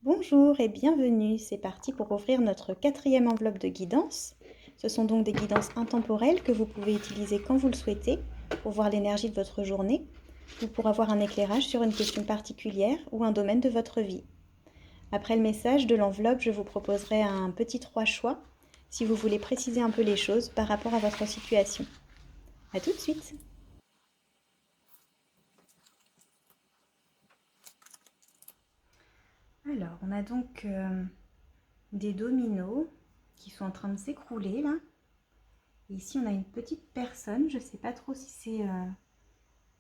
Bonjour et bienvenue, c'est parti pour ouvrir notre quatrième enveloppe de guidance. Ce sont donc des guidances intemporelles que vous pouvez utiliser quand vous le souhaitez pour voir l'énergie de votre journée ou pour avoir un éclairage sur une question particulière ou un domaine de votre vie. Après le message de l'enveloppe, je vous proposerai un petit 3 choix si vous voulez préciser un peu les choses par rapport à votre situation. A tout de suite! Alors, on a donc des dominos qui sont en train de s'écrouler là. Et ici, on a une petite personne, je ne sais pas trop si c'est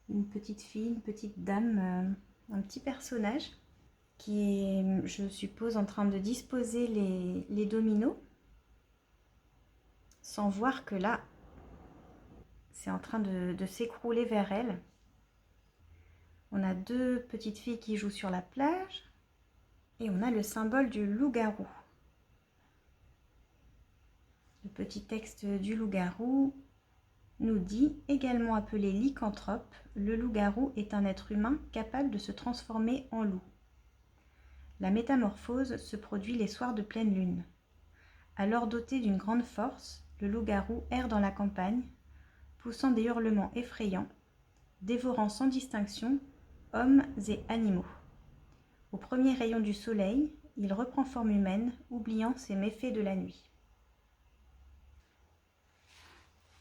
une petite fille, une petite dame, un petit personnage qui est, je suppose, en train de disposer les dominos sans voir que là, c'est en train de s'écrouler vers elle. On a deux petites filles qui jouent sur la plage et on a le symbole du loup-garou. Le petit texte du loup-garou nous dit, également appelé lycanthrope, le loup-garou est un être humain capable de se transformer en loup. La métamorphose se produit les soirs de pleine lune. Alors doté d'une grande force, le loup-garou erre dans la campagne, poussant des hurlements effrayants, dévorant sans distinction hommes et animaux. Au premier rayon du soleil, il reprend forme humaine, oubliant ses méfaits de la nuit.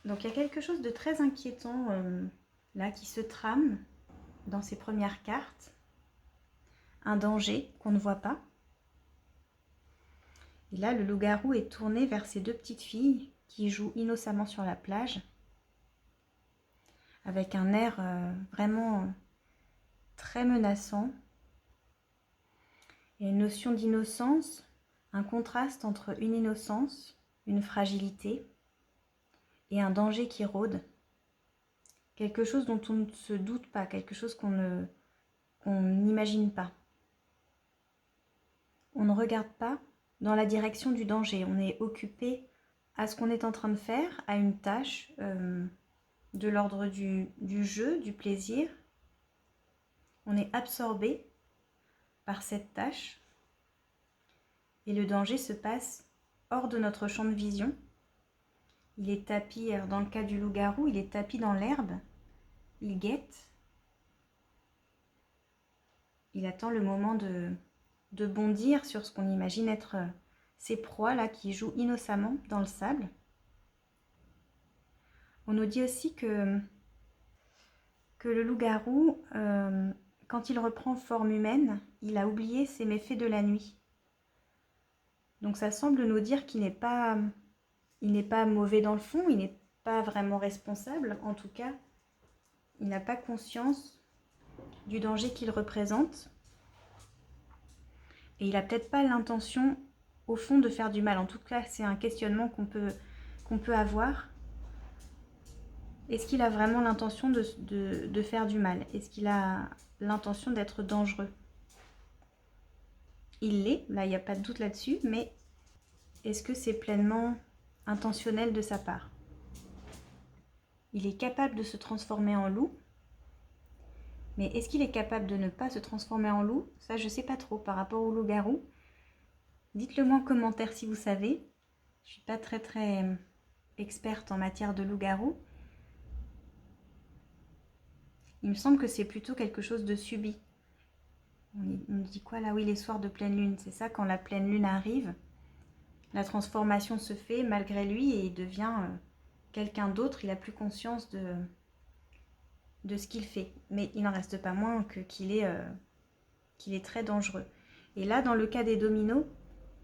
Donc il y a quelque chose de très inquiétant là qui se trame dans ces premières cartes. Un danger qu'on ne voit pas. Et là, le loup-garou est tourné vers ces deux petites filles qui jouent innocemment sur la plage, avec un air vraiment très menaçant. Il y a une notion d'innocence, un contraste entre une innocence, une fragilité et un danger qui rôde. Quelque chose dont on ne se doute pas, quelque chose qu'on n'imagine pas. On ne regarde pas dans la direction du danger, on est occupé à ce qu'on est en train de faire, à une tâche de l'ordre du jeu, du plaisir. On est absorbé par cette tâche et le danger se passe hors de notre champ de vision. Il est tapi, dans le cas du loup-garou, il est tapi dans l'herbe, il guette, il attend le moment de bondir sur ce qu'on imagine être ces proies là qui jouent innocemment dans le sable. On nous dit aussi que le loup-garou, quand il reprend forme humaine, il a oublié ses méfaits de la nuit. Donc ça semble nous dire qu'il n'est pas mauvais dans le fond, il n'est pas vraiment responsable. En tout cas, il n'a pas conscience du danger qu'il représente. Et il n'a peut-être pas l'intention, au fond, de faire du mal. En tout cas, c'est un questionnement qu'on peut avoir. Est-ce qu'il a vraiment l'intention de faire du mal? Est-ce qu'il a l'intention d'être dangereux? Il l'est, là il n'y a pas de doute là-dessus, mais est-ce que c'est pleinement intentionnel de sa part? Il est capable de se transformer en loup, mais est-ce qu'il est capable de ne pas se transformer en loup? Ça, je ne sais pas trop par rapport au loup-garou. Dites-le moi en commentaire si vous savez. Je ne suis pas très experte en matière de loup-garou. Il me semble que c'est plutôt quelque chose de subi. On dit quoi là? Oui, les soirs de pleine lune, c'est ça, quand la pleine lune arrive, la transformation se fait malgré lui et il devient quelqu'un d'autre, il n'a plus conscience de ce qu'il fait. Mais il n'en reste pas moins qu'il est très dangereux. Et là, dans le cas des dominos,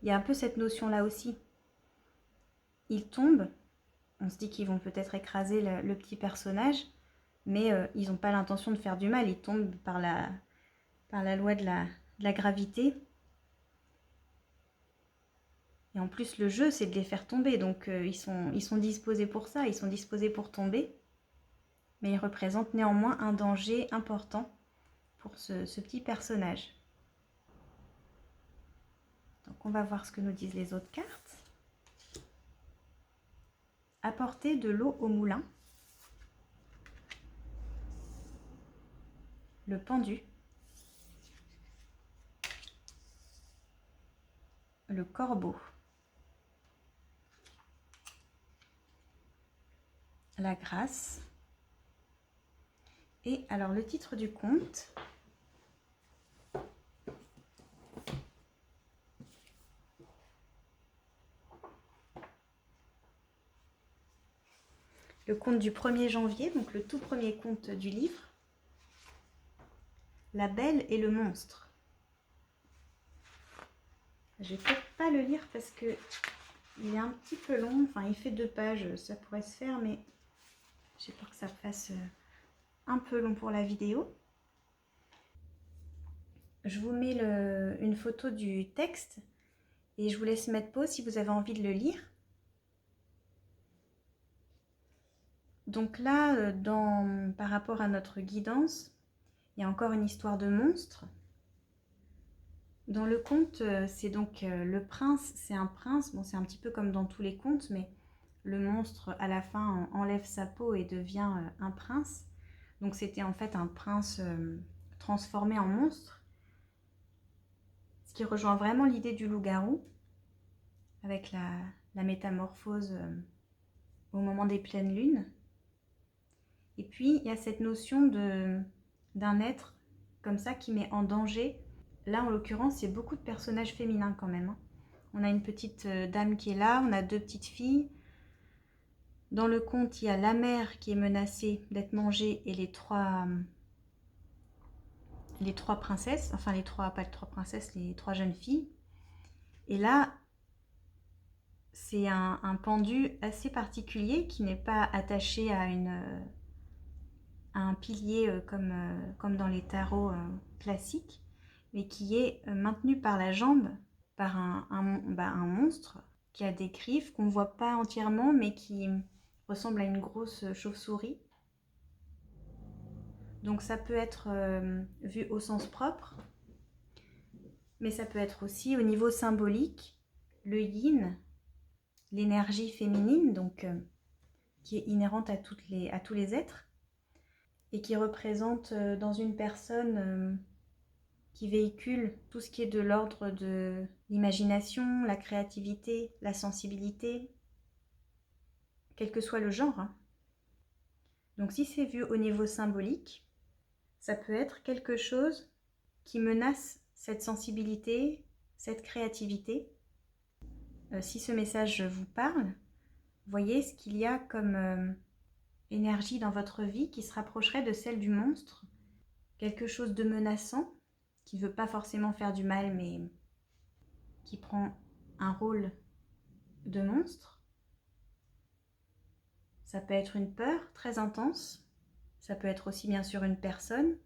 il y a un peu cette notion-là aussi. Ils tombent, on se dit qu'ils vont peut-être écraser le petit personnage, mais ils n'ont pas l'intention de faire du mal, ils tombent par la loi de la gravité. Et en plus, le jeu, c'est de les faire tomber, donc ils sont disposés pour ça, ils sont disposés pour tomber, mais ils représentent néanmoins un danger important pour ce petit personnage. Donc on va voir ce que nous disent les autres cartes. Apporter de l'eau au moulin. Le pendu. le corbeau, la grâce. Et alors le titre du conte, le conte du 1er janvier, donc le tout premier conte du livre, La Belle et le Monstre. Je vais peut-être pas le lire parce que il est un petit peu long, enfin il fait 2 pages, ça pourrait se faire, mais j'ai peur que ça fasse un peu long pour la vidéo. Je vous mets une photo du texte et je vous laisse mettre pause si vous avez envie de le lire. Donc là, par rapport à notre guidance, il y a encore une histoire de monstre. Dans le conte, c'est donc le prince, c'est un prince, bon c'est un petit peu comme dans tous les contes, mais le monstre à la fin enlève sa peau et devient un prince. Donc c'était en fait un prince transformé en monstre, ce qui rejoint vraiment l'idée du loup-garou, avec la métamorphose au moment des pleines lunes. Et puis il y a cette notion d'un être comme ça qui met en danger. Là, en l'occurrence, c'est beaucoup de personnages féminins quand même. On a une petite dame qui est là, on a 2 petites filles. Dans le conte, il y a la mère qui est menacée d'être mangée et les trois princesses, enfin pas les 3 princesses, les 3 jeunes filles. Et là, c'est un pendu assez particulier qui n'est pas attaché à un pilier comme dans les tarots classiques, mais qui est maintenu par la jambe par un monstre qui a des griffes qu'on ne voit pas entièrement, mais qui ressemble à une grosse chauve-souris. Donc ça peut être vu au sens propre, mais ça peut être aussi au niveau symbolique, le yin, l'énergie féminine, donc qui est inhérente à tous les êtres, et qui représente dans une personne qui véhicule tout ce qui est de l'ordre de l'imagination, la créativité, la sensibilité, quel que soit le genre. Donc si c'est vu au niveau symbolique, ça peut être quelque chose qui menace cette sensibilité, cette créativité. Si ce message vous parle, voyez ce qu'il y a comme énergie dans votre vie qui se rapprocherait de celle du monstre. Quelque chose de menaçant, qui ne veut pas forcément faire du mal, mais qui prend un rôle de monstre. Ça peut être une peur très intense, ça peut être aussi bien sûr une personne,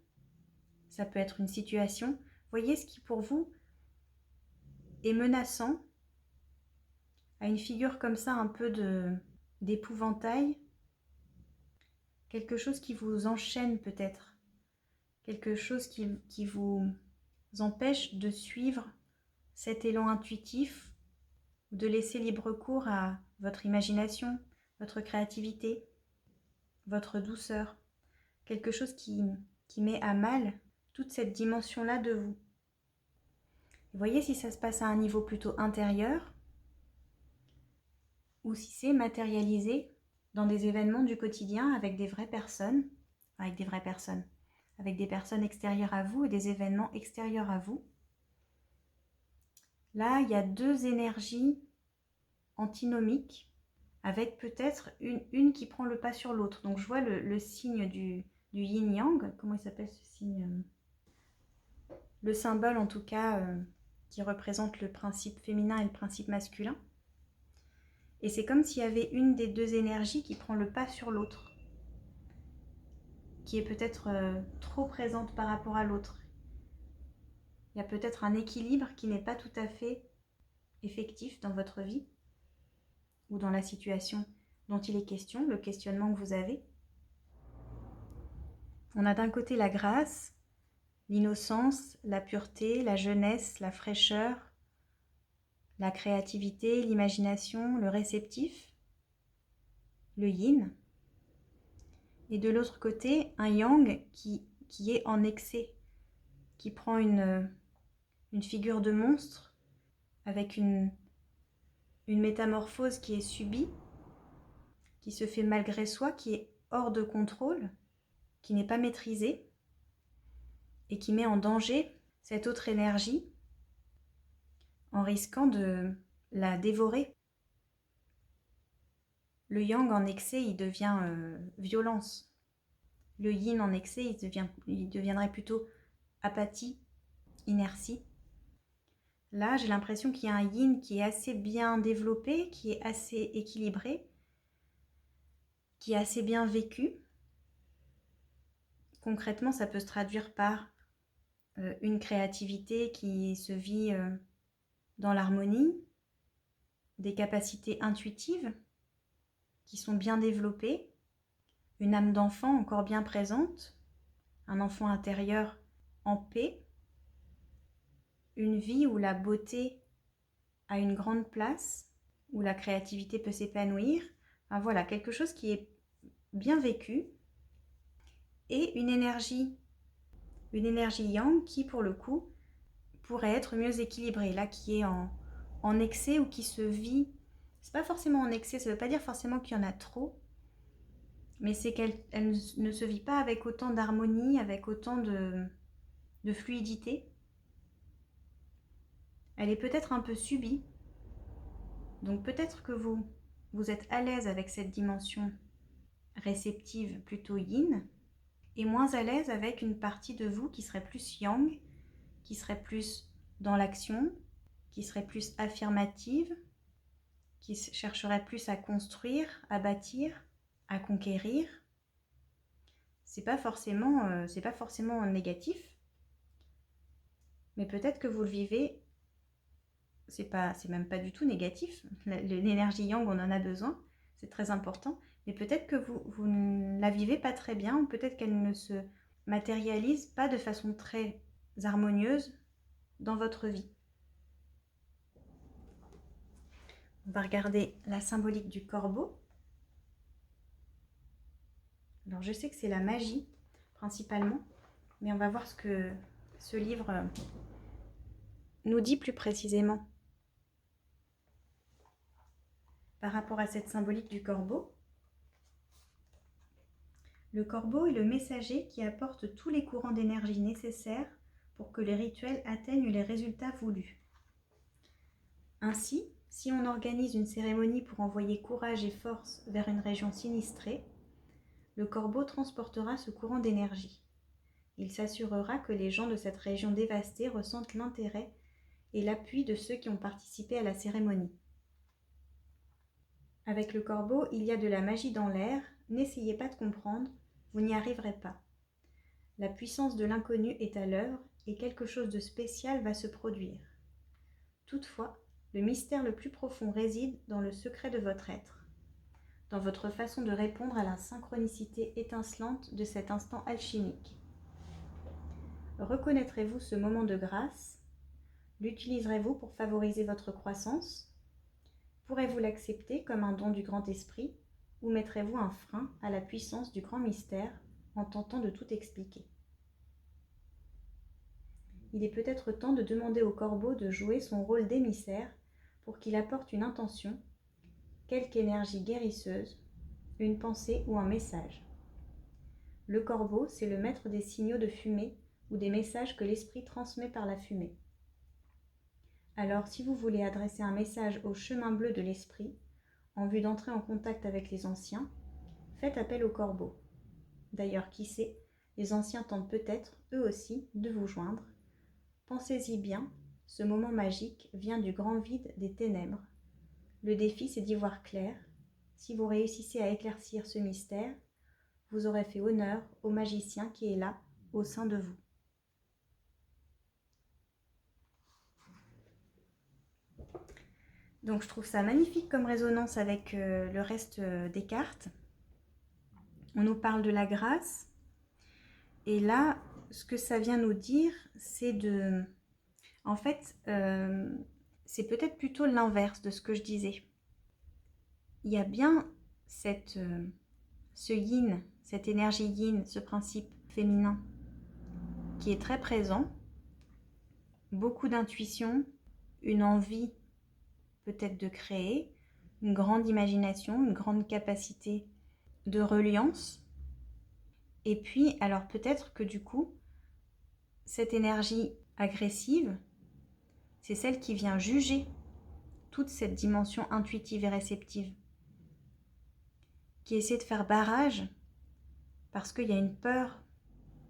ça peut être une situation. Voyez ce qui pour vous est menaçant, à une figure comme ça un peu d'épouvantail, quelque chose qui vous enchaîne peut-être, quelque chose qui vous empêche de suivre cet élan intuitif, de laisser libre cours à votre imagination, votre créativité, votre douceur, quelque chose qui met à mal toute cette dimension-là de vous. Voyez si ça se passe à un niveau plutôt intérieur ou si c'est matérialisé dans des événements du quotidien avec des vraies personnes, avec des personnes extérieures à vous et des événements extérieurs à vous. Là, il y a 2 énergies antinomiques avec peut-être une qui prend le pas sur l'autre. Donc je vois le signe du yin-yang, comment il s'appelle ce signe? Le symbole en tout cas qui représente le principe féminin et le principe masculin. Et c'est comme s'il y avait une des 2 énergies qui prend le pas sur l'autre, qui est peut-être trop présente par rapport à l'autre. Il y a peut-être un équilibre qui n'est pas tout à fait effectif dans votre vie ou dans la situation dont il est question, le questionnement que vous avez. On a d'un côté la grâce, l'innocence, la pureté, la jeunesse, la fraîcheur, la créativité, l'imagination, le réceptif, le yin. Et de l'autre côté, un yang qui est en excès, qui prend une figure de monstre avec une métamorphose qui est subie, qui se fait malgré soi, qui est hors de contrôle, qui n'est pas maîtrisée et qui met en danger cette autre énergie en risquant de la dévorer. Le yang en excès, il devient violence. Le yin en excès, il deviendrait plutôt apathie, inertie. Là, j'ai l'impression qu'il y a un yin qui est assez bien développé, qui est assez équilibré, qui est assez bien vécu. Concrètement, ça peut se traduire par une créativité qui se vit dans l'harmonie, des capacités intuitives qui sont bien développées, une âme d'enfant encore bien présente, un enfant intérieur en paix, une vie où la beauté a une grande place, où la créativité peut s'épanouir. Enfin, voilà, quelque chose qui est bien vécu et une énergie yang qui, pour le coup, pourrait être mieux équilibrée, là, qui est en excès ou qui se vit. C'est pas forcément en excès, ça veut pas dire forcément qu'il y en a trop, mais c'est qu'elle ne se vit pas avec autant d'harmonie, avec autant de fluidité. Elle est peut-être un peu subie, donc peut-être que vous êtes à l'aise avec cette dimension réceptive plutôt yin, et moins à l'aise avec une partie de vous qui serait plus yang, qui serait plus dans l'action, qui serait plus affirmative, qui chercherait plus à construire, à bâtir, à conquérir. C'est pas forcément négatif, mais peut-être que vous le vivez, c'est même pas du tout négatif. L'énergie yang, on en a besoin, c'est très important, mais peut-être que vous ne la vivez pas très bien, ou peut-être qu'elle ne se matérialise pas de façon très harmonieuse dans votre vie. On va regarder la symbolique du corbeau. Alors je sais que c'est la magie principalement, mais on va voir ce que ce livre nous dit plus précisément par rapport à cette symbolique du corbeau. Le corbeau est le messager qui apporte tous les courants d'énergie nécessaires pour que les rituels atteignent les résultats voulus. Ainsi, si on organise une cérémonie pour envoyer courage et force vers une région sinistrée, le corbeau transportera ce courant d'énergie. Il s'assurera que les gens de cette région dévastée ressentent l'intérêt et l'appui de ceux qui ont participé à la cérémonie. Avec le corbeau, il y a de la magie dans l'air, n'essayez pas de comprendre, vous n'y arriverez pas. La puissance de l'inconnu est à l'œuvre et quelque chose de spécial va se produire. Toutefois, le mystère le plus profond réside dans le secret de votre être, dans votre façon de répondre à la synchronicité étincelante de cet instant alchimique. Reconnaîtrez-vous ce moment de grâce? L'utiliserez-vous pour favoriser votre croissance? Pourrez-vous l'accepter comme un don du grand esprit ou mettrez-vous un frein à la puissance du grand mystère en tentant de tout expliquer? Il est peut-être temps de demander au corbeau de jouer son rôle d'émissaire pour qu'il apporte une intention, quelque énergie guérisseuse, une pensée ou un message. Le corbeau, c'est le maître des signaux de fumée ou des messages que l'esprit transmet par la fumée. Alors, si vous voulez adresser un message au chemin bleu de l'esprit, en vue d'entrer en contact avec les anciens, faites appel au corbeau. D'ailleurs, qui sait, les anciens tentent peut-être, eux aussi, de vous joindre. Pensez-y bien, ce moment magique vient du grand vide des ténèbres. Le défi, c'est d'y voir clair. Si vous réussissez à éclaircir ce mystère, vous aurez fait honneur au magicien qui est là, au sein de vous. Donc je trouve ça magnifique comme résonance avec le reste des cartes. On nous parle de la grâce. Et là, ce que ça vient nous dire, c'est de... En fait, c'est peut-être plutôt l'inverse de ce que je disais. Il y a bien ce yin, cette énergie yin, ce principe féminin qui est très présent. Beaucoup d'intuition, une envie peut-être de créer, une grande imagination, une grande capacité de reliance. Et puis, alors peut-être que du coup, cette énergie agressive, c'est celle qui vient juger toute cette dimension intuitive et réceptive, qui essaie de faire barrage parce qu'il y a une peur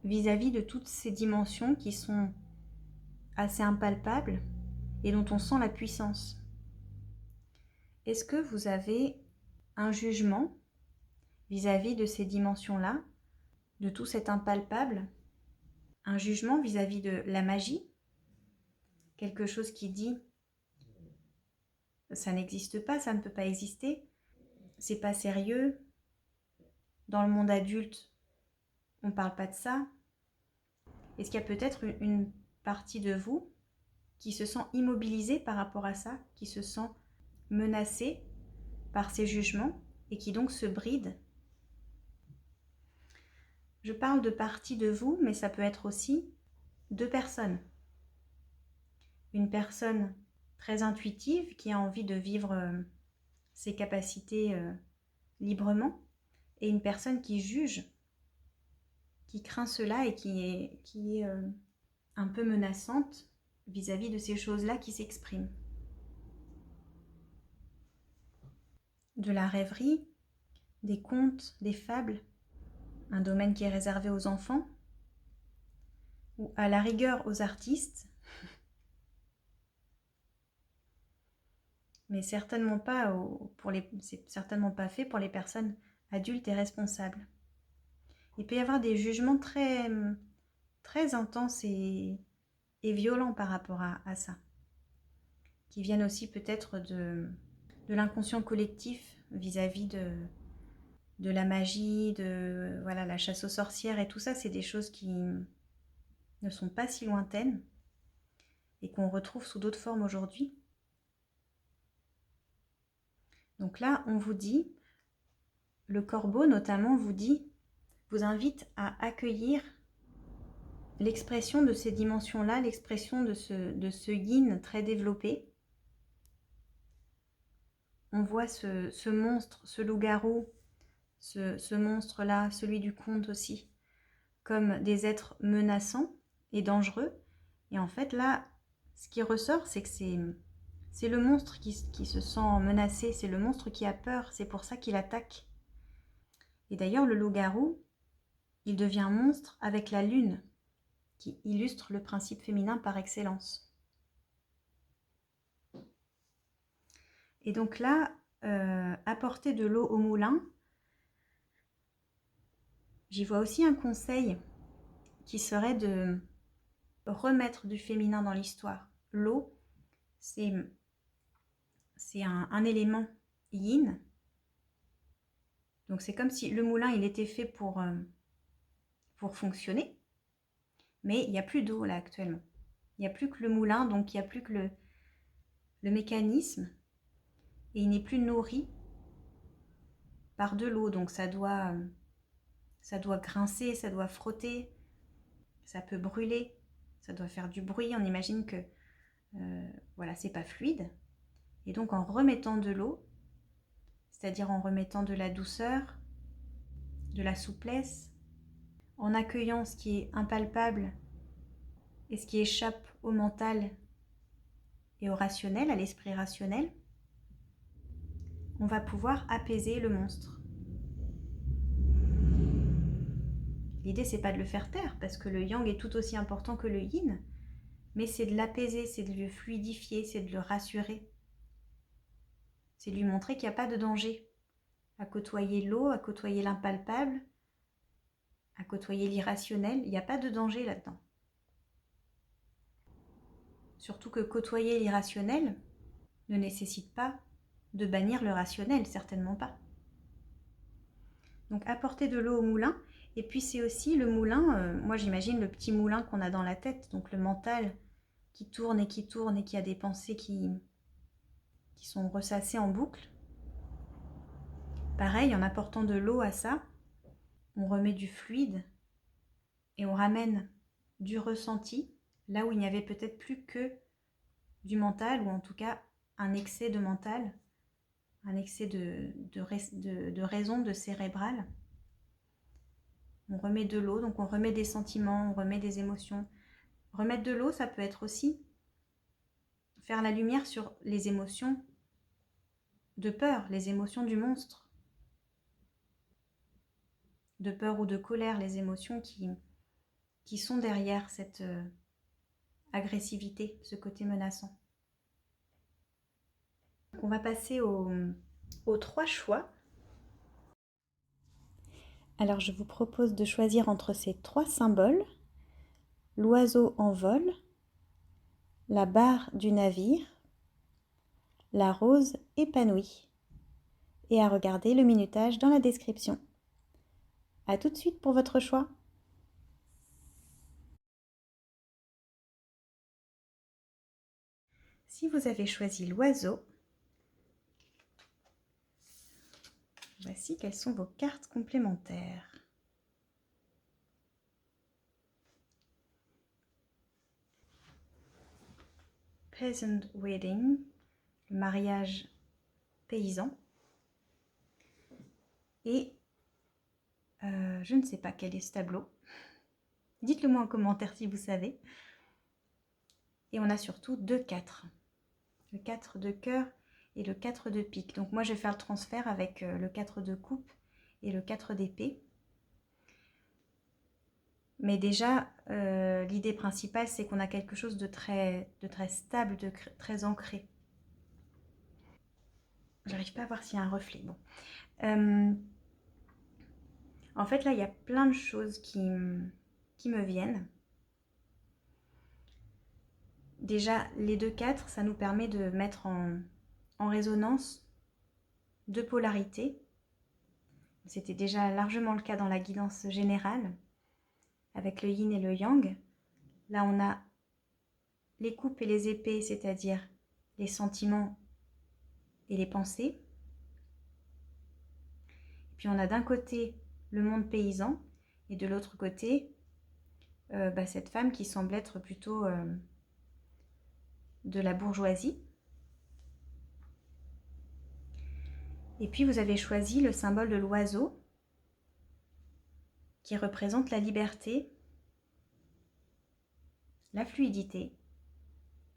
vis-à-vis de toutes ces dimensions qui sont assez impalpables et dont on sent la puissance. Est-ce que vous avez un jugement vis-à-vis de ces dimensions-là, de tout cet impalpable, un jugement vis-à-vis de la magie, quelque chose qui dit ça n'existe pas, ça ne peut pas exister, c'est pas sérieux, dans le monde adulte, on ne parle pas de ça. Est-ce qu'il y a peut-être une partie de vous qui se sent immobilisée par rapport à ça, qui se sent menacée par ces jugements et qui donc se bride? Je parle de partie de vous, mais ça peut être aussi deux personnes. Une personne très intuitive qui a envie de vivre ses capacités librement, et une personne qui juge, qui craint cela et qui est un peu menaçante vis-à-vis de ces choses-là qui s'expriment. De la rêverie, des contes, des fables, un domaine qui est réservé aux enfants, ou à la rigueur aux artistes, mais certainement pas c'est certainement pas fait pour les personnes adultes et responsables. Il peut y avoir des jugements très, très intenses et violents par rapport à ça, qui viennent aussi peut-être de l'inconscient collectif vis-à-vis de la magie, de voilà, la chasse aux sorcières et tout ça, c'est des choses qui ne sont pas si lointaines et qu'on retrouve sous d'autres formes aujourd'hui. Donc là, on vous dit, le corbeau notamment vous invite à accueillir l'expression de ces dimensions-là, l'expression de ce yin très développé. On voit ce monstre, ce loup-garou, ce monstre-là, celui du conte aussi, comme des êtres menaçants et dangereux. Et en fait, là, ce qui ressort, c'est que c'est le monstre qui se sent menacé, c'est le monstre qui a peur, c'est pour ça qu'il attaque. Et d'ailleurs, le loup-garou, il devient monstre avec la lune, qui illustre le principe féminin par excellence. Et donc là, apporter de l'eau au moulin, j'y vois aussi un conseil qui serait de remettre du féminin dans l'histoire. L'eau, c'est un élément yin. Donc c'est comme si le moulin, il était fait pour fonctionner. Mais il n'y a plus d'eau là actuellement. Il n'y a plus que le moulin, donc il n'y a plus que le mécanisme. Et il n'est plus nourri par de l'eau. Donc ça doit grincer, ça doit frotter, ça peut brûler, ça doit faire du bruit. On imagine que voilà, c'est pas fluide. Et donc en remettant de l'eau, c'est-à-dire en remettant de la douceur, de la souplesse, en accueillant ce qui est impalpable et ce qui échappe au mental et au rationnel, à l'esprit rationnel, on va pouvoir apaiser le monstre. L'idée, c'est pas de le faire taire, parce que le yang est tout aussi important que le yin, mais c'est de l'apaiser, c'est de le fluidifier, c'est de le rassurer. C'est de lui montrer qu'il n'y a pas de danger à côtoyer l'eau, à côtoyer l'impalpable, à côtoyer l'irrationnel. Il n'y a pas de danger là-dedans. Surtout que côtoyer l'irrationnel ne nécessite pas de bannir le rationnel, certainement pas. Donc apporter de l'eau au moulin, et puis c'est aussi le moulin, moi j'imagine le petit moulin qu'on a dans la tête, donc le mental qui tourne et qui a des pensées qui sont ressassées en boucle. Pareil, en apportant de l'eau à ça, on remet du fluide et on ramène du ressenti, là où il n'y avait peut-être plus que du mental, ou en tout cas un excès de mental, un excès de raison, de cérébral. On remet de l'eau, donc on remet des sentiments, on remet des émotions. Remettre de l'eau, ça peut être aussi faire la lumière sur les émotions de peur, les émotions du monstre, de peur ou de colère, les émotions qui sont derrière cette agressivité, ce côté menaçant. Donc on va passer aux 3 choix. Alors je vous propose de choisir entre ces 3 symboles: l'oiseau en vol, la barre du navire, la rose épanouie, et à regarder le minutage dans la description. À tout de suite pour votre choix. Si vous avez choisi l'oiseau, voici quelles sont vos cartes complémentaires. Peasant Wedding, le mariage paysan. Et je ne sais pas quel est ce tableau. Dites-le moi en commentaire si vous savez. Et on a surtout 2 4. Le 4 de cœur et le 4 de pique. Donc moi je vais faire le transfert avec le 4 de coupe et le 4 d'épée. Mais déjà, l'idée principale, c'est qu'on a quelque chose de très stable, de très ancré. J'arrive pas à voir s'il y a un reflet. Bon. En fait, là, il y a plein de choses qui me viennent. Déjà, les 2 4, ça nous permet de mettre en résonance 2 polarités. C'était déjà largement le cas dans la guidance générale, avec le yin et le yang. Là, on a les coupes et les épées, c'est-à-dire les sentiments et les pensées. Puis on a d'un côté le monde paysan et de l'autre côté cette femme qui semble être plutôt de la bourgeoisie. Et puis vous avez choisi le symbole de l'oiseau qui représente la liberté, la fluidité,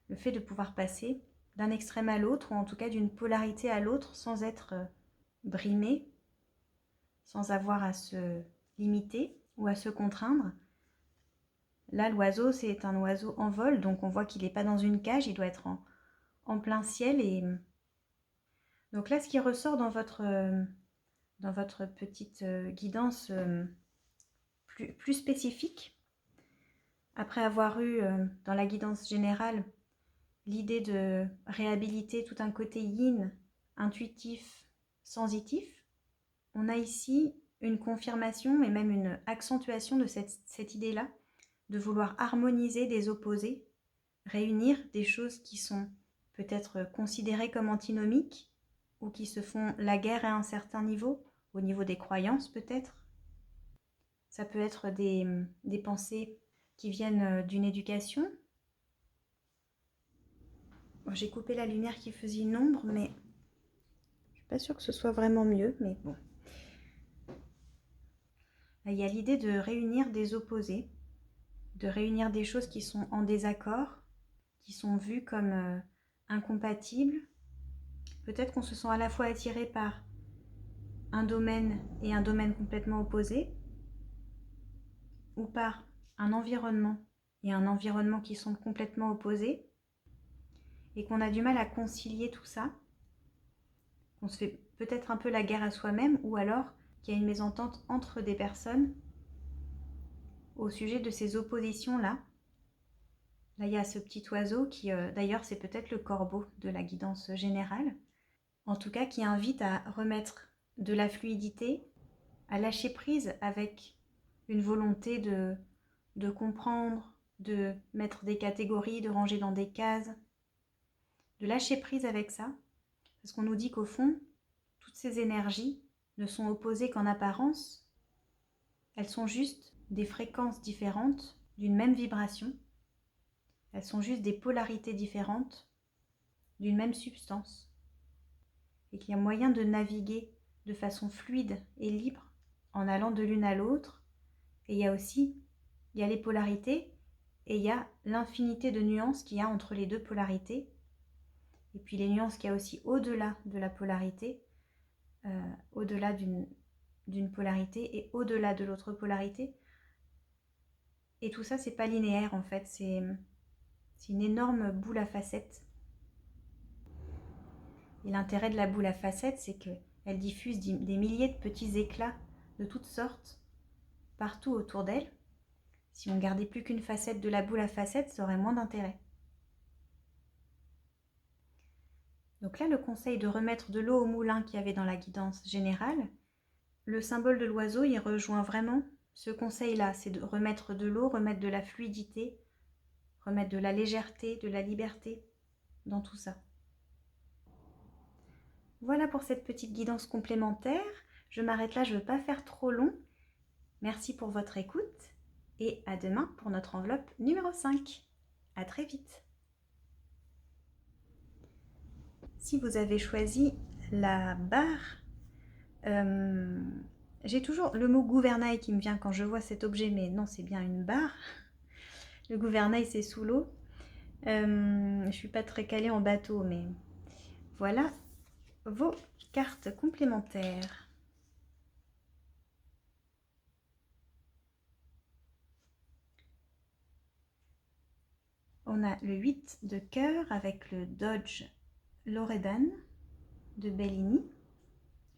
le fait de pouvoir passer d'un extrême à l'autre, ou en tout cas d'une polarité à l'autre sans être brimé, sans avoir à se limiter ou à se contraindre. Là, l'oiseau, c'est un oiseau en vol, donc on voit qu'il n'est pas dans une cage, il doit être en plein ciel. Et donc là, ce qui ressort dans votre petite guidance plus spécifique, après avoir eu dans la guidance générale l'idée de réhabiliter tout un côté yin, intuitif, sensitif, on a ici une confirmation et même une accentuation de cette idée-là, de vouloir harmoniser des opposés, réunir des choses qui sont peut-être considérées comme antinomiques ou qui se font la guerre à un certain niveau, au niveau des croyances peut-être. Ça peut être des pensées qui viennent d'une éducation. Bon, j'ai coupé la lumière qui faisait une ombre, mais je suis pas sûre que ce soit vraiment mieux, mais bon. Là, il y a l'idée de réunir des opposés, de réunir des choses qui sont en désaccord, qui sont vues comme incompatibles. Peut-être qu'on se sent à la fois attiré par un domaine et un domaine complètement opposé, ou par un environnement et un environnement qui sont complètement opposés, et qu'on a du mal à concilier tout ça, qu'on se fait peut-être un peu la guerre à soi-même, ou alors qu'il y a une mésentente entre des personnes au sujet de ces oppositions-là. Là, il y a ce petit oiseau qui, d'ailleurs, c'est peut-être le corbeau de la guidance générale, en tout cas qui invite à remettre de la fluidité, à lâcher prise avec une volonté de comprendre, de mettre des catégories, de ranger dans des cases, de lâcher prise avec ça, parce qu'on nous dit qu'au fond, toutes ces énergies ne sont opposées qu'en apparence, elles sont juste des fréquences différentes d'une même vibration, elles sont juste des polarités différentes d'une même substance et qu'il y a moyen de naviguer de façon fluide et libre en allant de l'une à l'autre. Et il y a les polarités et il y a l'infinité de nuances qu'il y a entre les deux polarités. Et puis les nuances qu'il y a aussi au-delà de la polarité, au-delà d'une polarité et au-delà de l'autre polarité. Et tout ça, c'est pas linéaire en fait, c'est une énorme boule à facettes. Et l'intérêt de la boule à facettes, c'est qu'elle diffuse des milliers de petits éclats de toutes sortes partout autour d'elle. Si on gardait plus qu'une facette de la boule à facettes, ça aurait moins d'intérêt. Donc là, le conseil de remettre de l'eau au moulin qu'il y avait dans la guidance générale, le symbole de l'oiseau, il rejoint vraiment ce conseil-là, c'est de remettre de l'eau, remettre de la fluidité, remettre de la légèreté, de la liberté dans tout ça. Voilà pour cette petite guidance complémentaire. Je m'arrête là, je ne veux pas faire trop long. Merci pour votre écoute et à demain pour notre enveloppe numéro 5. À très vite. Si vous avez choisi la barre, j'ai toujours le mot gouvernail qui me vient quand je vois cet objet, mais non, c'est bien une barre. Le gouvernail, c'est sous l'eau. Je ne suis pas très calée en bateau, mais voilà vos cartes complémentaires. On a le 8 de cœur avec le Dodge Loredan de Bellini.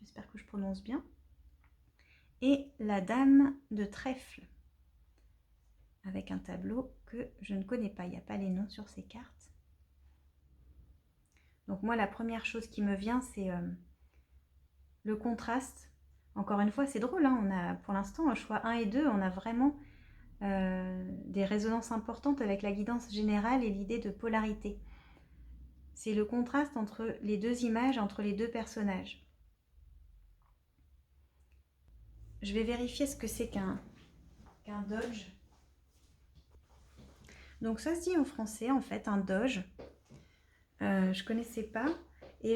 J'espère que je prononce bien. Et la dame de trèfle avec un tableau que je ne connais pas. Il n'y a pas les noms sur ces cartes. Donc moi, la première chose qui me vient, c'est le contraste. Encore une fois, c'est drôle, hein, on a pour l'instant, choix 1 et 2, on a vraiment des résonances importantes avec la guidance générale et l'idée de polarité. C'est le contraste entre les deux images, entre les deux personnages. Je vais vérifier ce que c'est qu'un Dodge. Donc ça se dit en français, en fait, un Doge. Je connaissais pas. Et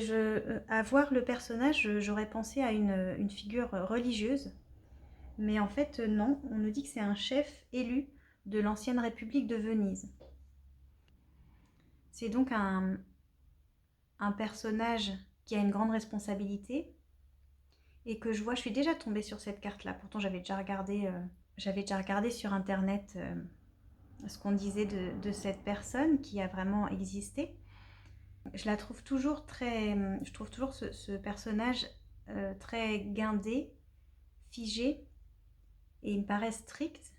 à voir le personnage, j'aurais pensé à une figure religieuse. Mais en fait, non. On nous dit que c'est un chef élu de l'ancienne République de Venise. C'est donc un personnage qui a une grande responsabilité et que je vois, je suis déjà tombée sur cette carte-là. Pourtant, j'avais déjà regardé sur Internet ce qu'on disait de cette personne qui a vraiment existé. Je la trouve toujours je trouve toujours ce personnage très guindé, figé, et il me paraît strict.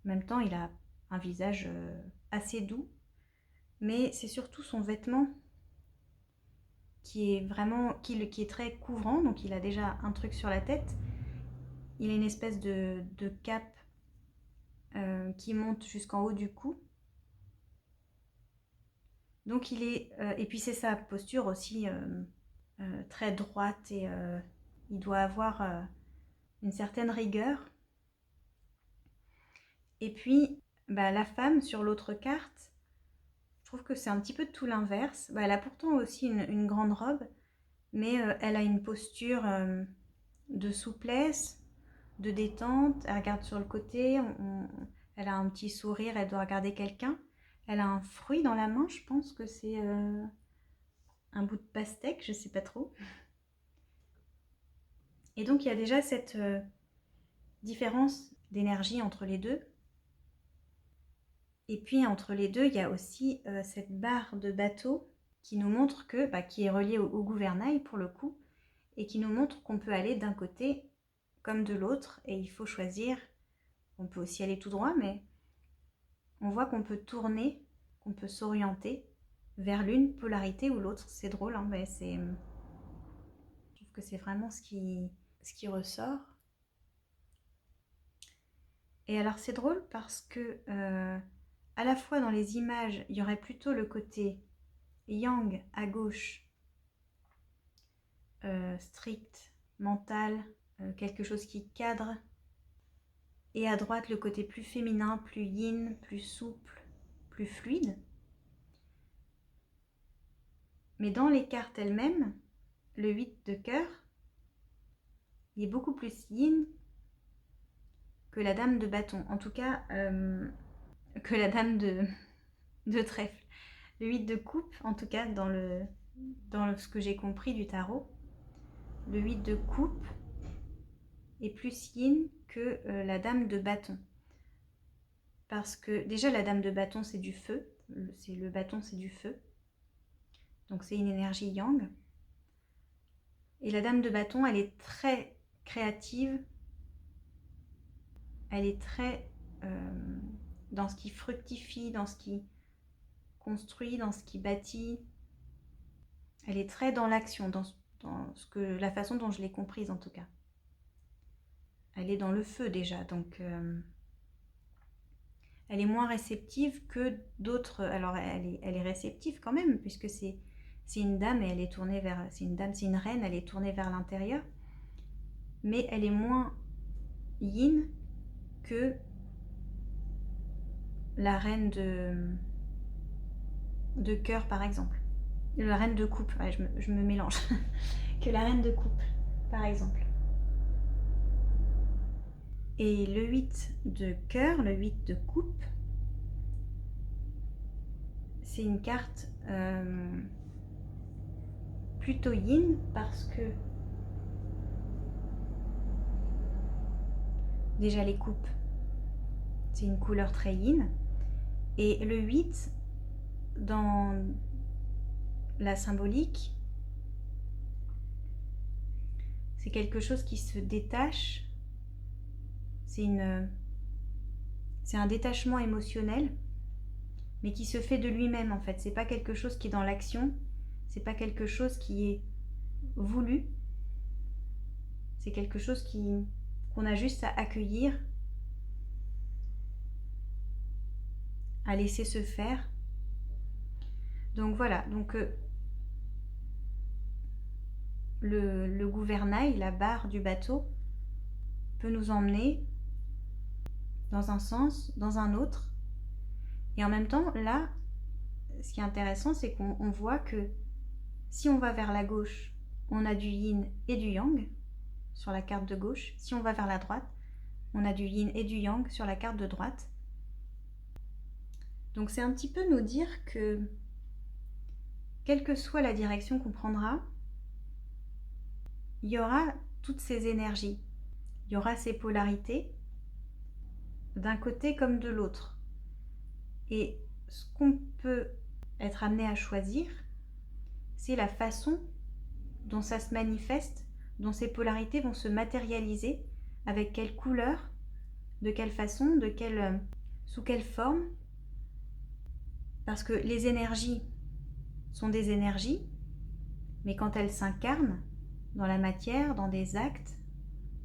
En même temps, il a un visage assez doux, mais c'est surtout son vêtement qui est très couvrant. Donc il a déjà un truc sur la tête. Il a une espèce de cape qui monte jusqu'en haut du cou. Donc il est... et puis c'est sa posture aussi très droite et il doit avoir une certaine rigueur. Et puis la femme sur l'autre carte, je trouve que c'est un petit peu tout l'inverse. Elle a pourtant aussi une grande robe, mais elle a une posture de souplesse, de détente. Elle regarde sur le côté, elle a un petit sourire, elle doit regarder quelqu'un. Elle a un fruit dans la main, je pense que c'est un bout de pastèque, je ne sais pas trop. Et donc il y a déjà cette différence d'énergie entre les deux. Et puis entre les deux, il y a aussi cette barre de bateau qui nous montre qui est reliée au gouvernail pour le coup, et qui nous montre qu'on peut aller d'un côté comme de l'autre, et il faut choisir. On peut aussi aller tout droit, mais on voit qu'on peut tourner, qu'on peut s'orienter vers l'une polarité ou l'autre. C'est drôle, hein, mais je trouve que c'est vraiment ce qui ressort. Et alors c'est drôle parce que à la fois dans les images, il y aurait plutôt le côté yang à gauche, strict, mental, quelque chose qui cadre, et à droite le côté plus féminin, plus yin, plus souple, plus fluide. Mais dans les cartes elles-mêmes, le 8 de cœur, il est beaucoup plus yin que la dame de bâton. En tout cas, que la dame de trèfle. Le 8 de coupe, en tout cas, dans ce que j'ai compris du tarot, le 8 de coupe est plus yin que la dame de bâton. Parce que déjà, la dame de bâton, c'est du feu. Le bâton, c'est du feu. Donc, c'est une énergie yang. Et la dame de bâton, elle est très créative. Elle est très dans ce qui fructifie, dans ce qui construit, dans ce qui bâtit. Elle est très dans l'action, dans la façon dont je l'ai comprise en tout cas. Elle est dans le feu déjà, donc elle est moins réceptive que d'autres. Alors elle est réceptive quand même, puisque c'est une dame et elle est tournée vers. C'est une reine, elle est tournée vers l'intérieur. Mais elle est moins yin que la reine de cœur par exemple. La reine de coupe, ouais, je me mélange. Que la reine de coupe par exemple. Et le 8 de cœur, le 8 de coupe, c'est une carte plutôt yin parce que déjà les coupes, c'est une couleur très yin. Et le 8, dans la symbolique, c'est quelque chose qui se détache. C'est un détachement émotionnel, mais qui se fait de lui-même en fait. C'est pas quelque chose qui est dans l'action, c'est pas quelque chose qui est voulu. C'est quelque chose qu'on a juste à accueillir, à laisser se faire. Donc voilà, donc le gouvernail, la barre du bateau, peut nous emmener dans un sens, dans un autre. Et en même temps, là, ce qui est intéressant, c'est qu'on voit que si on va vers la gauche, on a du yin et du yang sur la carte de gauche. Si on va vers la droite, on a du yin et du yang sur la carte de droite. Donc c'est un petit peu nous dire que, quelle que soit la direction qu'on prendra, il y aura toutes ces énergies, il y aura ces polarités, d'un côté comme de l'autre. Et ce qu'on peut être amené à choisir, c'est la façon dont ça se manifeste, dont ces polarités vont se matérialiser, avec quelle couleur, de quelle façon, sous quelle forme. Parce que les énergies sont des énergies, mais quand elles s'incarnent dans la matière, dans des actes,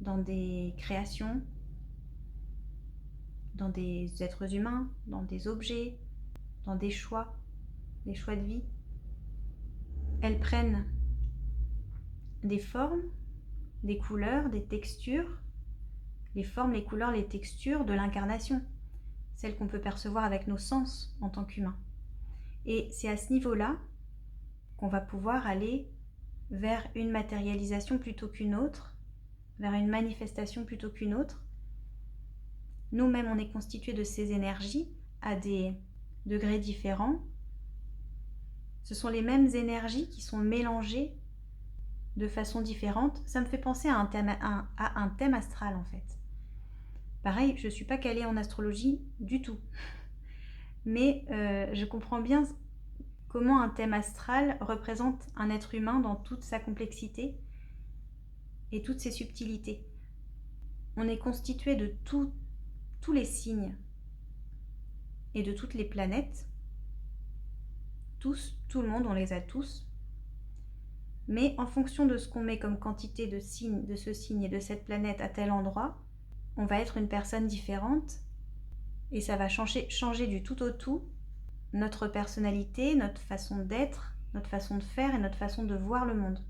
dans des créations, dans des êtres humains, dans des objets, dans des choix de vie, elles prennent des formes, des couleurs, des textures, les formes, les couleurs, les textures de l'incarnation, celles qu'on peut percevoir avec nos sens en tant qu'humains. Et c'est à ce niveau-là qu'on va pouvoir aller vers une matérialisation plutôt qu'une autre, vers une manifestation plutôt qu'une autre. Nous-mêmes, on est constitués de ces énergies à des degrés différents. Ce sont les mêmes énergies qui sont mélangées de façon différente. Ça me fait penser à un thème astral en fait. Pareil, je ne suis pas calée en astrologie du tout. Mais je comprends bien comment un thème astral représente un être humain dans toute sa complexité et toutes ses subtilités. On est constitué de tous les signes et de toutes les planètes. Tout le monde, on les a tous. Mais en fonction de ce qu'on met comme quantité de signes, de ce signe et de cette planète à tel endroit, on va être une personne différente et ça va changer du tout au tout notre personnalité, notre façon d'être, notre façon de faire et notre façon de voir le monde.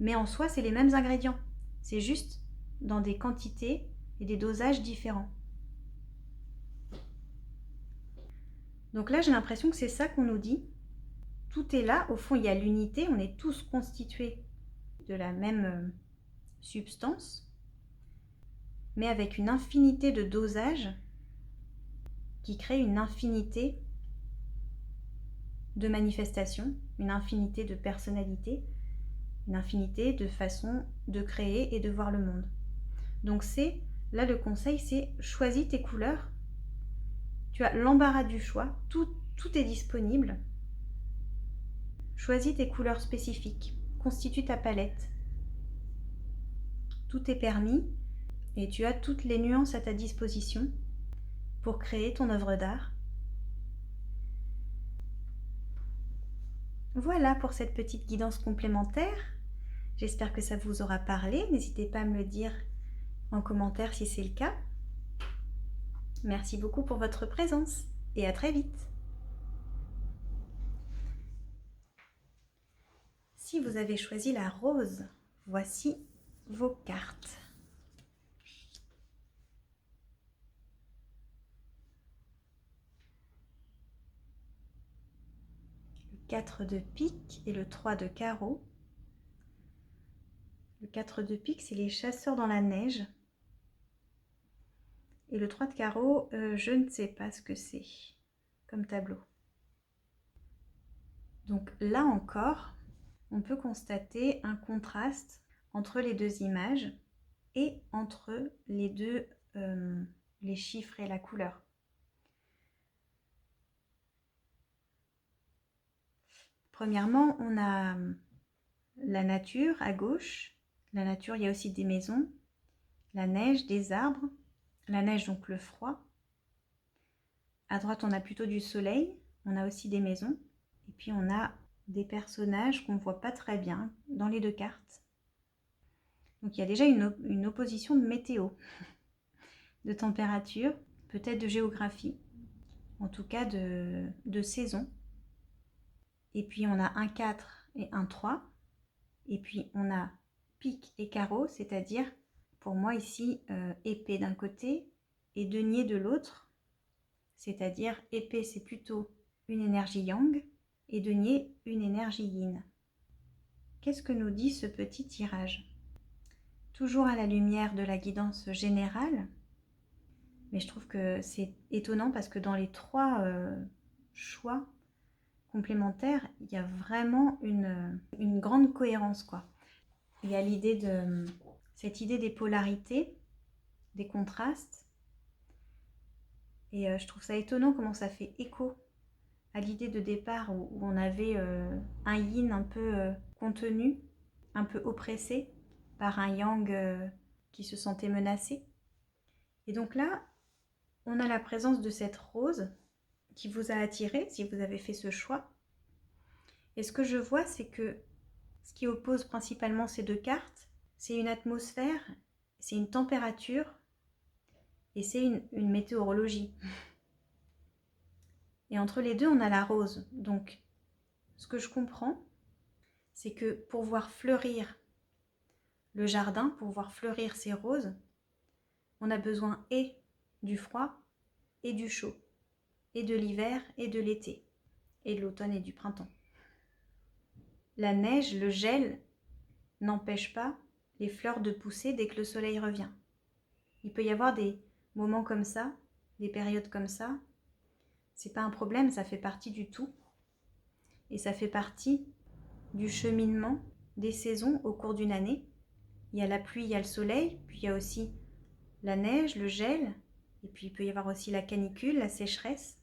Mais en soi, c'est les mêmes ingrédients. C'est juste dans des quantités et des dosages différents. Donc là, j'ai l'impression que c'est ça qu'on nous dit. tout est là. Au fond, il y a l'unité. On est tous constitués de la même substance, mais avec une infinité de dosages qui créent une infinité de manifestations, une infinité de personnalités, une infinité de façons de créer et de voir le monde. Donc c'est, là le conseil c'est choisis tes couleurs, tu as l'embarras du choix, tout est disponible. Choisis tes couleurs spécifiques, constitue ta palette. Tout est permis et tu as toutes les nuances à ta disposition pour créer ton œuvre d'art. Voilà pour cette petite guidance complémentaire. J'espère que ça vous aura parlé. N'hésitez pas à me le dire en commentaire si c'est le cas. Merci beaucoup pour votre présence et à très vite. Si vous avez choisi la rose, voici vos cartes. Le 4 de pique et le 3 de carreau. Le 4 de pique, c'est les chasseurs dans la neige. Et le 3 de carreau, je ne sais pas ce que c'est comme tableau. Donc là encore, on peut constater un contraste entre les deux images et entre les deux, les chiffres et la couleur. Premièrement, on a la nature à gauche. La nature, il y a aussi des maisons, la neige, des arbres. La neige, donc le froid. À droite, on a plutôt du soleil. On a aussi des maisons. Et puis, on a des personnages qu'on ne voit pas très bien dans les deux cartes. Donc, il y a déjà une opposition de météo, de température, peut-être de géographie, en tout cas de saison. Et puis, on a un 4 et un 3. Et puis, on a pique et carreau, c'est-à-dire, pour moi ici, épée d'un côté et denier de l'autre. C'est-à-dire, épée, c'est plutôt une énergie yang et denier, une énergie yin. Qu'est-ce que nous dit ce petit tirage? Toujours à la lumière de la guidance générale, mais je trouve que c'est étonnant parce que dans les trois choix complémentaires, il y a vraiment une grande cohérence, quoi. Il y a cette idée des polarités, des contrastes, et je trouve ça étonnant comment ça fait écho à l'idée de départ où on avait un yin un peu contenu, un peu oppressé par un yang qui se sentait menacé. Et donc là, on a la présence de cette rose qui vous a attiré si vous avez fait ce choix. Et ce que je vois, c'est que ce qui oppose principalement ces deux cartes, c'est une atmosphère, c'est une température et c'est une météorologie. Et entre les deux, on a la rose. Donc, ce que je comprends, c'est que pour voir fleurir le jardin, pour voir fleurir ces roses, on a besoin et du froid et du chaud, et de l'hiver et de l'été, et de l'automne et du printemps. La neige, le gel, n'empêche pas les fleurs de pousser dès que le soleil revient. Il peut y avoir des moments comme ça, des périodes comme ça. C'est pas un problème, ça fait partie du tout. Et ça fait partie du cheminement des saisons au cours d'une année. Il y a la pluie, il y a le soleil, puis il y a aussi la neige, le gel, et puis il peut y avoir aussi la canicule, la sécheresse.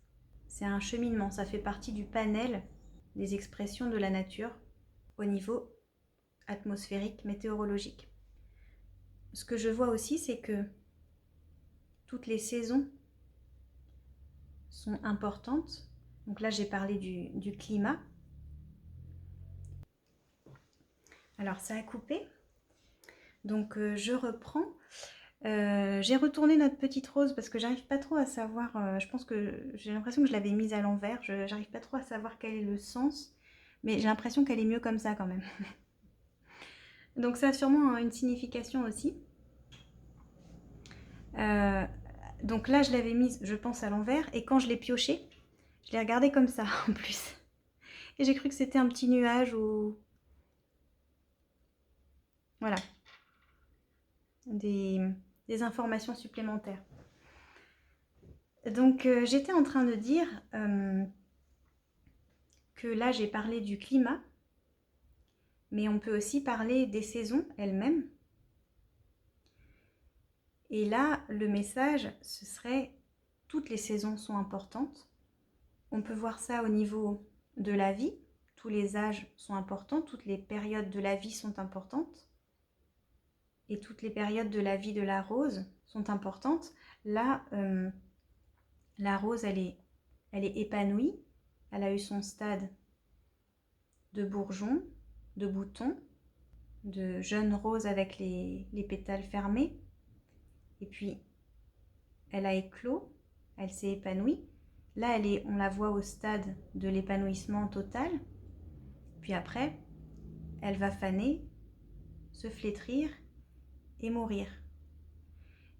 C'est un cheminement, ça fait partie du panel des expressions de la nature au niveau atmosphérique, météorologique. Ce que je vois aussi, c'est que toutes les saisons sont importantes. Donc là, j'ai parlé du climat. Alors, ça a coupé. Donc, je reprends. J'ai retourné notre petite rose parce que j'arrive pas trop à savoir. Je pense que j'ai l'impression que je l'avais mise à l'envers. J'arrive pas trop à savoir quel est le sens. Mais j'ai l'impression qu'elle est mieux comme ça quand même. Donc, ça a sûrement une signification aussi. Donc là, je l'avais mise, je pense, à l'envers. Et quand je l'ai piochée, je l'ai regardée comme ça en plus. Et j'ai cru que c'était un petit nuage ou... Voilà. Des informations supplémentaires. Donc, j'étais en train de dire que là, j'ai parlé du climat, mais on peut aussi parler des saisons elles-mêmes. Et là, le message, ce serait toutes les saisons sont importantes. On peut voir ça au niveau de la vie. Tous les âges sont importants, toutes les périodes de la vie sont importantes. Et toutes les périodes de la vie de la rose sont importantes. Là, la rose, elle est épanouie. Elle a eu son stade de bourgeon, de bouton, de jeune rose avec les pétales fermés. Et puis, elle a éclos, elle s'est épanouie. Là, on la voit au stade de l'épanouissement total. Puis après, elle va faner, se flétrir et mourir.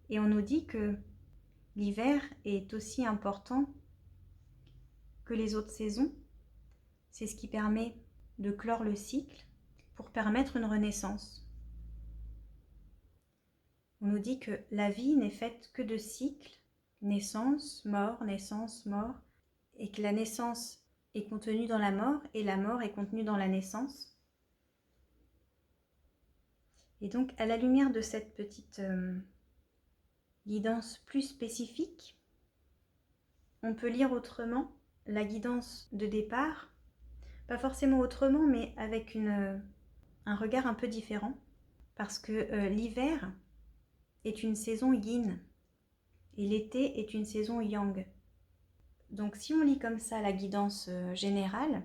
Et on nous dit que l'hiver est aussi important que les autres saisons. C'est ce qui permet de clore le cycle pour permettre une renaissance. On nous dit que la vie n'est faite que de cycles, naissance, mort, et que la naissance est contenue dans la mort et la mort est contenue dans la naissance. Et donc, à la lumière de cette petite guidance plus spécifique, on peut lire autrement la guidance de départ, pas forcément autrement, mais avec un regard un peu différent, parce que l'hiver est une saison yin et l'été est une saison yang. Donc si on lit comme ça la guidance générale,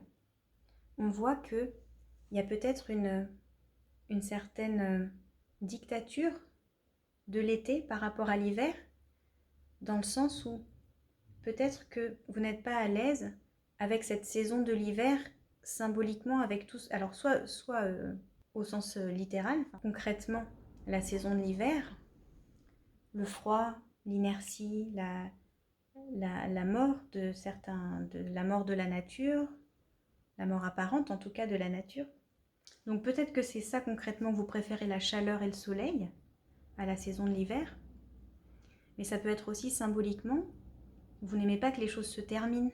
on voit qu'il y a peut-être une certaine dictature de l'été par rapport à l'hiver, dans le sens où peut-être que vous n'êtes pas à l'aise avec cette saison de l'hiver symboliquement avec tous. Alors soit au sens littéral, concrètement la saison de l'hiver, le froid, l'inertie, la mort de la mort de la nature, la mort apparente en tout cas de la nature. Donc peut-être que c'est ça concrètement, vous préférez la chaleur et le soleil à la saison de l'hiver, mais ça peut être aussi symboliquement, vous n'aimez pas que les choses se terminent,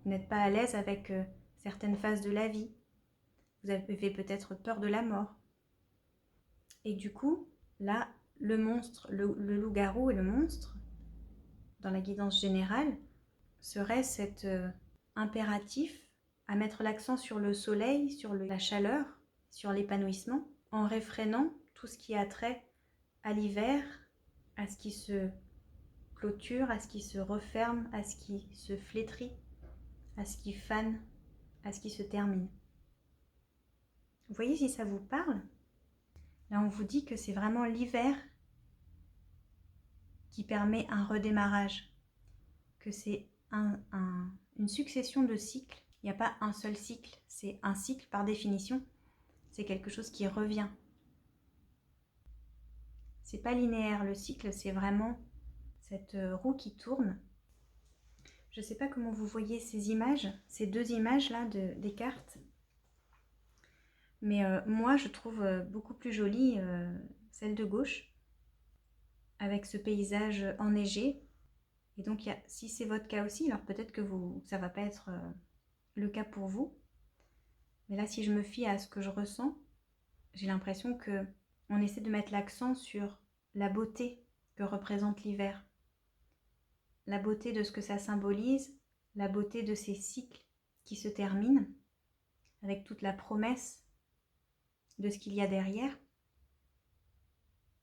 vous n'êtes pas à l'aise avec certaines phases de la vie, vous avez peut-être peur de la mort. Et du coup, là, le monstre, le loup-garou et le monstre, dans la guidance générale, serait cet impératif à mettre l'accent sur le soleil, sur la chaleur, sur l'épanouissement, en réfrénant tout ce qui a trait à l'hiver, à ce qui se clôture, à ce qui se referme, à ce qui se flétrit, à ce qui fane, à ce qui se termine. Vous voyez si ça vous parle? Là, on vous dit que c'est vraiment l'hiver qui permet un redémarrage, que c'est une succession de cycles. Il n'y a pas un seul cycle, c'est un cycle par définition. C'est quelque chose qui revient. C'est pas linéaire, le cycle, c'est vraiment cette roue qui tourne. Je ne sais pas comment vous voyez ces images, ces deux images-là des cartes. Mais moi, je trouve beaucoup plus jolie celle de gauche, avec ce paysage enneigé. Et donc, si c'est votre cas aussi, alors peut-être que ça ne va pas être le cas pour vous. Mais là, si je me fie à ce que je ressens, j'ai l'impression qu'on essaie de mettre l'accent sur la beauté que représente l'hiver. La beauté de ce que ça symbolise, la beauté de ces cycles qui se terminent, avec toute la promesse de ce qu'il y a derrière.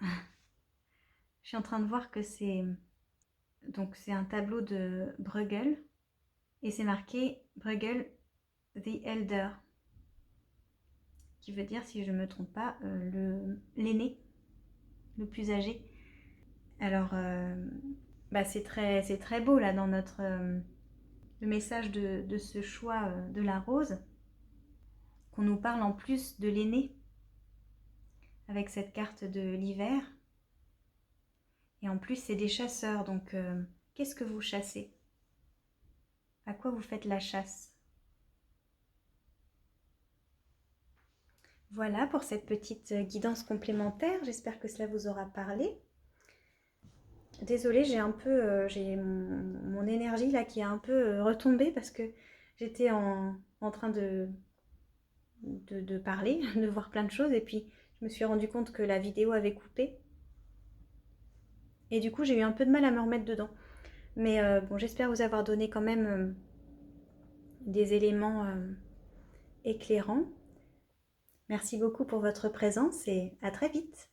Je suis en train de voir que c'est un tableau de Bruegel et c'est marqué Bruegel the Elder, qui veut dire, si je ne me trompe pas, l'aîné, le plus âgé. Alors, c'est très beau là dans le message de ce choix de la rose, qu'on nous parle en plus de l'aîné, avec cette carte de l'hiver. Et en plus, c'est des chasseurs, donc qu'est-ce que vous chassez? À quoi vous faites la chasse? Voilà pour cette petite guidance complémentaire. J'espère que cela vous aura parlé. Désolée, j'ai mon énergie là qui est un peu retombée parce que j'étais en train de parler, de voir plein de choses et puis je me suis rendu compte que la vidéo avait coupé. Et du coup, j'ai eu un peu de mal à me remettre dedans. Mais bon, j'espère vous avoir donné quand même des éléments éclairants. Merci beaucoup pour votre présence et à très vite.